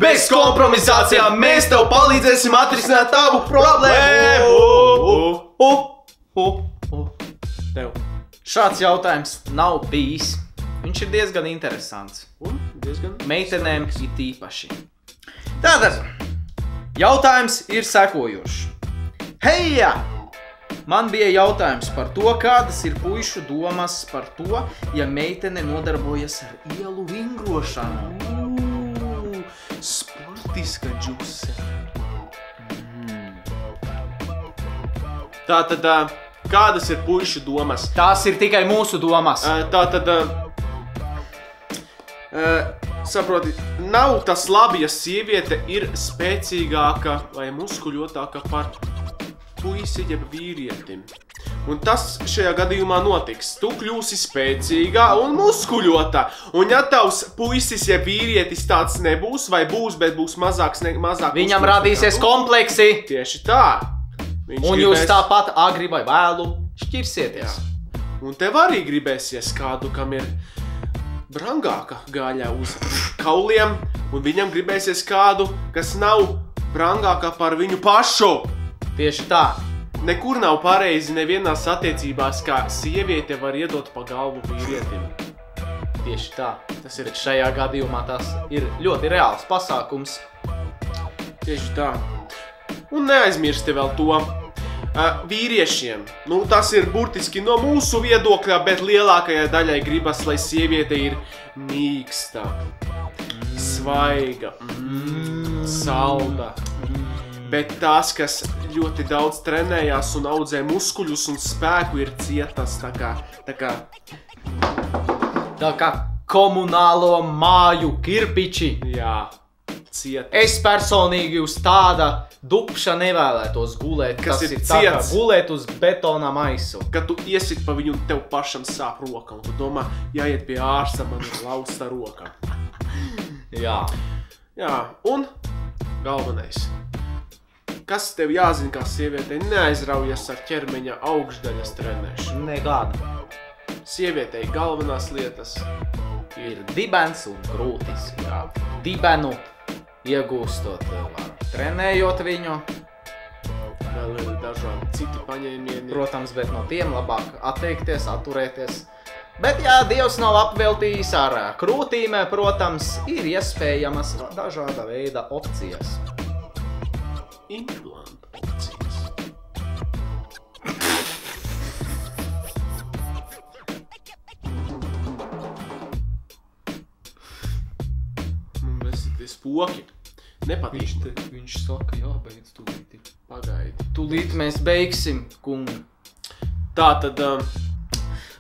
bez kompromisācijām mēs tev palīdzēsim atrisināt tavu problēmu. Tev. Šāds jautājums nav bijis. Viņš ir diezgan interesants. Un diezgan... Meitenēm it īpaši. Tātad, jautājums ir sekojošs. Heija! Man bija jautājums par to, kādas ir puišu domas par to, ja meitene nodarbojas ar ielu vingrošanu. Sportiska džuse. Tātad, kādas ir puišu domas? Tās ir tikai mūsu domas. Tātad, saproti, nav tas labi, ja sieviete ir spēcīgāka vai muskuļotāka par puisi jeb vīrietim. Un tas šajā gadījumā notiks. Tu kļūsi spēcīgā un muskuļotā. Un ja tavs puisis jeb vīrietis tāds nebūs, vai būs, bet būs mazāk viņam radīsies kompleksi. Tieši tā. Un jūs tāpat agri vai vēlu šķirsieties. Un tev arī gribēsies kādu, kam ir brangāka gaļa uz kauliem, un viņam gribēsies kādu, kas nav brangāka par viņu pašu. Tieši tā. Nekur nav pareizi nevienās attiecībās, kā sieviete var iedot pa galvu vīrietim. Tieši tā. Tas ir šajā gadījumā tas ir ļoti reāls pasākums. Tieši tā. Un neaizmirsti vēl to. Vīriešiem, tas ir burtiski no mūsu viedokļa, bet lielākajai daļai gribas, lai sieviete ir mīksta, svaiga, salda. Bet tās, kas ļoti daudz trenējās un audzē muskuļus un spēku, ir cietas tā kā komunālo māju kirpiči. Jā, cietas. Es personīgi uz tāda dupša nevēlētos gulēt. Kas ir tā kā ciets. gulēt uz betona maisu. Kad tu iesit pa viņu un tev pašam sāp roka, un tu domā, jāiet pie ārsta, man ir lausta roka. Jā. Jā, un galvenais. Kas tev jāzina, kā sievietei neaizraujas ar ķermeņa augšdaļas trenēšanu? Nekāda. Sievietei galvenās lietas Ir dibens un krūtis. Jā. Dibenu iegūstot trenējot viņu. Vēl ir dažādi citi paņēmieni. Protams, bet no tiem labāk atteikties, atturēties. Bet, ja Dievs nav apveltījis ar krūtīm, protams, ir iespējamas dažāda veida opcijas. Implanta opcijas. Vesities poki. Nepatīk. Viņš saka, jābeidz tūlīt. Pagaidi. Tūlīt mēs beigsim, kungi. Tātad,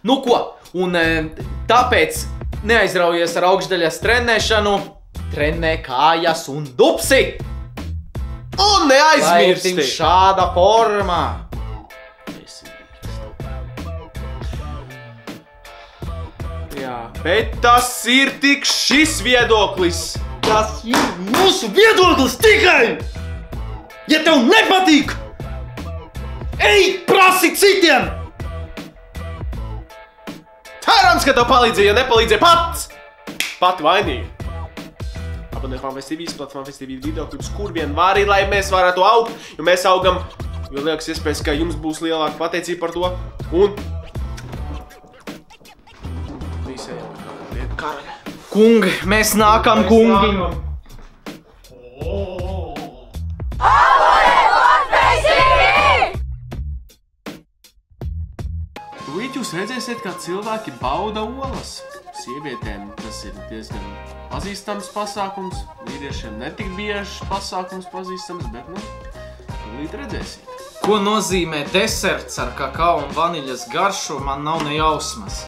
Nu ko, un tāpēc neaizraujies ar augšdaļas trenēšanu, trenē kājas un dupsi! un Lai neaizmirsti! ir šāda forma! Jā, bet tas ir tik šis viedoklis! Tas ir mūsu viedoklis tikai! Ja tev nepatīk, ej prasi citiem! Cerams, ka tev palīdzēja, ja nepalīdzēja pats! Pat vainīgi! Abonē Fanfest TV, izplat Fanfest TV videoklipus, kur vien vari, lai mēs varētu augt, jo mēs augam, jo liekas iespējas, ka jums būs lielāka pateicība par to, un visējām pie karaļa. Kungi, mēs nākam, kungi! Tūlīt jūs redzēsiet, kā cilvēki bauda olas. Sievietēm tas ir diezgan pazīstams pasākums, vīriešiem netik bieži pasākums pazīstams, bet, tūlīt redzēsiet. Ko nozīmē deserts ar kakao un vaniļas garšu, man nav ne jausmas.